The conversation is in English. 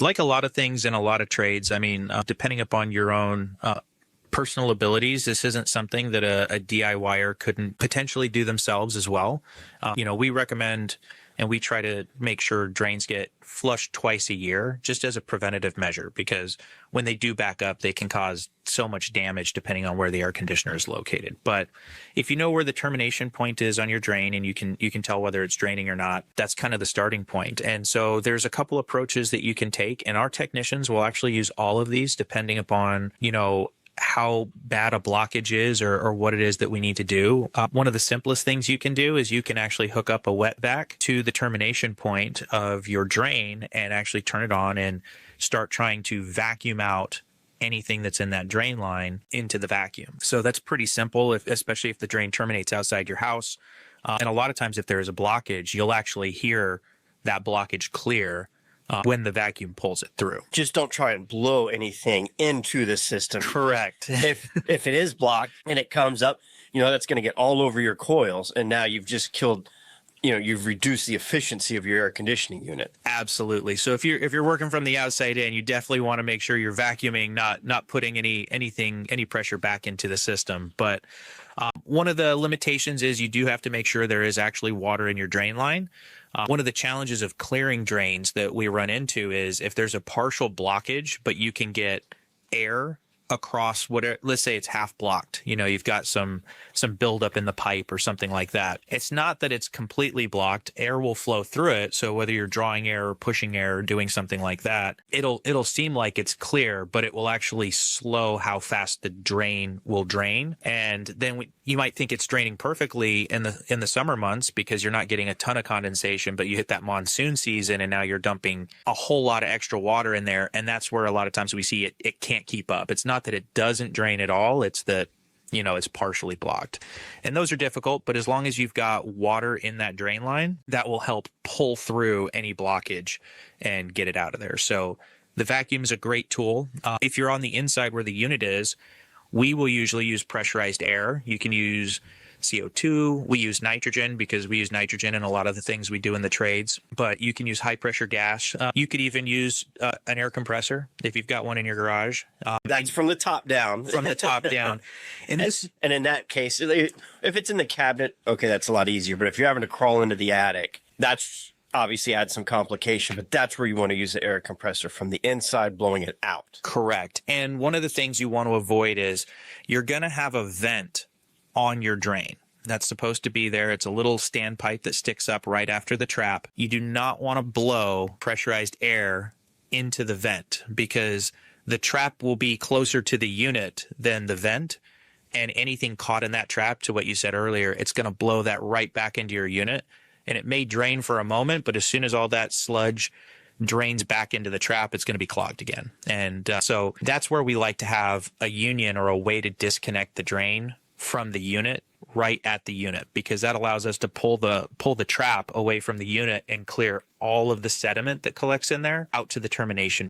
Like a lot of things in a lot of trades, I mean, depending upon your own personal abilities, this isn't something that a DIYer couldn't potentially do themselves as well. We recommend and we try to make sure drains get flushed twice a year just as a preventative measure, because when they do back up, they can cause so much damage depending on where the air conditioner is located. But if you know where the termination point is on your drain and you can tell whether it's draining or not, that's kind of the starting point. And so there's a couple approaches that you can take, and our technicians will actually use all of these depending upon, how bad a blockage is or what it is that we need to do. One of the simplest things you can do is you can actually hook up a wet vac to the termination point of your drain and actually turn it on and start trying to vacuum out anything that's in that drain line into the vacuum. So that's pretty simple, especially if the drain terminates outside your house. And a lot of times if there is a blockage, you'll actually hear that blockage clear when the vacuum pulls it through. Just don't try and blow anything into the system. Correct. If it is blocked and it comes up, that's going to get all over your coils, and now you've just killed, you've reduced the efficiency of your air conditioning unit. Absolutely. So if you're working from the outside in, you definitely want to make sure you're vacuuming, not putting any pressure back into the system. But one of the limitations is you do have to make sure there is actually water in your drain line. One of the challenges of clearing drains that we run into is if there's a partial blockage, but you can get air across let's say it's half blocked, you've got some buildup in the pipe or something like that. It's not that it's completely blocked. Air will flow through it. So whether you're drawing air or pushing air or doing something like that, it'll seem like it's clear, but it will actually slow how fast the drain will drain. And then you might think it's draining perfectly in the summer months because you're not getting a ton of condensation, but you hit that monsoon season and now you're dumping a whole lot of extra water in there. And that's where a lot of times we see it can't keep up. It's not that it doesn't drain at all. It's that, it's partially blocked. And those are difficult, but as long as you've got water in that drain line, that will help pull through any blockage and get it out of there. So the vacuum is a great tool. If you're on the inside where the unit is, we will usually use pressurized air. You can use CO2. We use nitrogen because we use nitrogen in a lot of the things we do in the trades, but you can use high pressure gas. You could even use an air compressor if you've got one in your garage. That's from the top down. From the top down. And in that case, if it's in the cabinet, okay, that's a lot easier. But if you're having to crawl into the attic, that's obviously adds some complication, but that's where you want to use the air compressor from the inside, blowing it out. Correct. And one of the things you want to avoid is you're going to have a vent on your drain. That's supposed to be there. It's a little standpipe that sticks up right after the trap. You do not want to blow pressurized air into the vent because the trap will be closer to the unit than the vent. And anything caught in that trap, to what you said earlier, it's going to blow that right back into your unit. And it may drain for a moment, but as soon as all that sludge drains back into the trap, it's going to be clogged again. And so that's where we like to have a union or a way to disconnect the drain from the unit right at the unit, because that allows us to pull the trap away from the unit and clear all of the sediment that collects in there out to the termination.